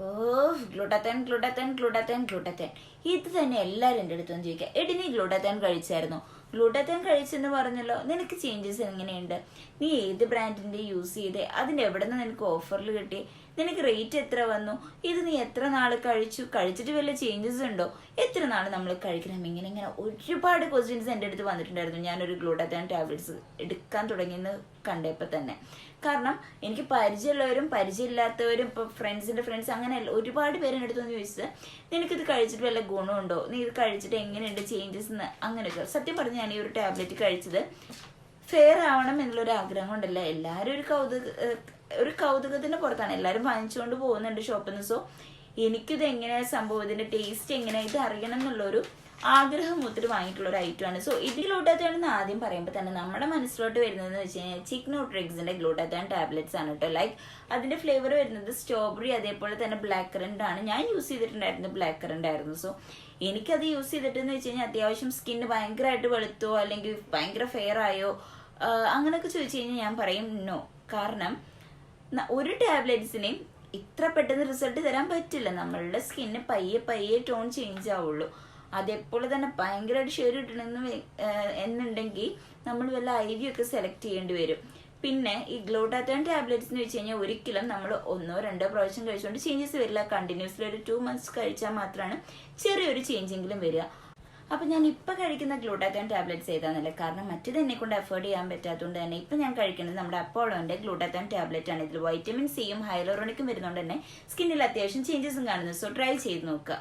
ഓ, glutathione glutathione glutathione glutathione ഇത് തന്നെ എല്ലാവരും എൻ്റെ അടുത്തൊന്ന് ചോദിക്കുക. എടി, നീ ഗ്ലൂട്ടാത്തൻ കഴിച്ചായിരുന്നോ? ഗ്ലൂട്ടാത്തൻ കഴിച്ചെന്ന് പറഞ്ഞല്ലോ, നിനക്ക് ചേഞ്ചസ് എങ്ങനെയുണ്ട്? നീ ഏത് ബ്രാൻഡിന്റെ യൂസ് ചെയ്തേ? അതിൻ്റെ എവിടെ നിന്ന് നിനക്ക് ഓഫറിൽ കിട്ടി? നിനക്ക് റേറ്റ് എത്ര വന്നു? ഇത് നീ എത്ര നാൾ കഴിച്ചിട്ട് വല്ല ചേഞ്ചസ് ഉണ്ടോ? എത്ര നാൾ നമ്മൾ കഴിക്കണം? ഇങ്ങനെ ഒരുപാട് ക്വസ്റ്റ്യൻസ് എൻ്റെ അടുത്ത് വന്നിട്ടുണ്ടായിരുന്നു ഞാനൊരു ഗ്ലൂട്ടാത്തൻ ടാബ്ലറ്റ്സ് എടുക്കാൻ തുടങ്ങിയെന്ന് കണ്ടപ്പോൾ തന്നെ. കാരണം എനിക്ക് പരിചയമുള്ളവരും പരിചയമില്ലാത്തവരും ഇപ്പോൾ ഫ്രണ്ട്സിൻ്റെ ഫ്രണ്ട്സ് അങ്ങനെ ഒരുപാട് പേര് എൻ്റെ അടുത്തൊന്ന് ചോദിച്ചത്, നിനക്കിത് കഴിച്ചിട്ട് വല്ല ഗുണമുണ്ടോ? നീ ഇത് കഴിച്ചിട്ട് എങ്ങനെയുണ്ട് ചേഞ്ചസ് എന്ന് അങ്ങനെയൊക്കെ. സത്യം പറഞ്ഞ് ഞാൻ ഈ ഒരു ടാബ്ലറ്റ് കഴിച്ചത് ഫെയർ ആവണം എന്നുള്ളൊരു ആഗ്രഹം കൊണ്ടല്ല. എല്ലാവരും ഒരു കൗതുകത്തിന്റെ പുറത്താണ് എല്ലാവരും വാങ്ങിച്ചുകൊണ്ട് പോകുന്നുണ്ട് ഷോപ്പിൽ നിന്ന്. സോ എനിക്കിത് എങ്ങനെയാ സംഭവം, ഇതിന്റെ ടേസ്റ്റ് എങ്ങനെയാ, ഇത് അറിയണം എന്നുള്ളൊരു ആഗ്രഹം ഒത്തിരി വാങ്ങിയിട്ടുള്ള ഒരു ഐറ്റമാണ്. സോ ഇത് ഗ്ലൂട്ടാത്തയാണെന്ന് ആദ്യം പറയുമ്പോൾ തന്നെ നമ്മുടെ മനസ്സിലോട്ട് വരുന്നതെന്ന് വെച്ച് കഴിഞ്ഞാൽ ചിക്നോട്രിക്സിന്റെ ഗ്ലൂട്ടാത്തൻ ടാബ്ലറ്റ്സ് ആണ് കേട്ടോ. ലൈക്ക് അതിന്റെ ഫ്ലേവർ വരുന്നത് സ്ട്രോബെറി, അതേപോലെ തന്നെ ബ്ലാക്ക് കറന്റ് ആണ്. ഞാൻ യൂസ് ചെയ്തിട്ടുണ്ടായിരുന്നത് ബ്ലാക്ക് കറന്റ് ആയിരുന്നു. സോ എനിക്കത് യൂസ് ചെയ്തിട്ടെന്ന് വെച്ച് കഴിഞ്ഞാൽ അത്യാവശ്യം സ്കിന്ന് ഭയങ്കരമായിട്ട് വെളുത്തോ അല്ലെങ്കിൽ ഭയങ്കര ഫെയർ ആയോ അങ്ങനെയൊക്കെ ചോദിച്ചു കഴിഞ്ഞാൽ ഞാൻ പറയും നോ. കാരണം ഒരു ടാബ്ലറ്റ്സിനെയും ഇത്ര പെട്ടെന്ന് റിസൾട്ട് തരാൻ പറ്റില്ല. നമ്മളുടെ സ്കിന്ന് പയ്യെ ടോൺ ചേഞ്ച് ആവുള്ളൂ. അതേപോലെ തന്നെ ഭയങ്കരമായിട്ട് ഷെയ്ഡ് കിട്ടണമെന്ന് എന്നുണ്ടെങ്കിൽ നമ്മൾ വല്ല IV ഒക്കെ സെലക്ട് ചെയ്യേണ്ടി വരും. പിന്നെ ഈ ഗ്ലൂട്ടാത്തൻ ടാബ്ലറ്റ്സ് വെച്ച് കഴിഞ്ഞാൽ ഒരിക്കലും നമ്മൾ 1-2 പ്രാവശ്യം കഴിച്ചുകൊണ്ട് ചേഞ്ചസ് വരില്ല. കണ്ടിന്യൂസ്ലി ഒരു 2 months കഴിച്ചാൽ മാത്രമാണ് ചെറിയൊരു ചേഞ്ചെങ്കിലും വരിക. അപ്പം ഞാൻ ഇപ്പം കഴിക്കുന്ന ഗ്ലൂട്ടാത്തൻ ടാബ്ലറ്റ്സ് ഏതാണെന്നല്ല, കാരണം മറ്റേത് എന്നെ കൊണ്ട് അഫോർഡ് ചെയ്യാൻ പറ്റാത്തതുകൊണ്ട് തന്നെ ഇപ്പം ഞാൻ കഴിക്കുന്നത് നമ്മുടെ അപ്പോളോന്റെ ഗ്ലൂട്ടാത്തൻ ടാബ്ലറ്റ് ആണ്. ഇതിൽ വൈറ്റമിൻ സിയും ഹൈലൂറോണിക്കും വരുന്നതുകൊണ്ട് തന്നെ സ്കിന്നിൽ അത്യാവശ്യം ചേഞ്ചസും കാണുന്നു. സോ ട്രൈ ചെയ്ത് നോക്കുക.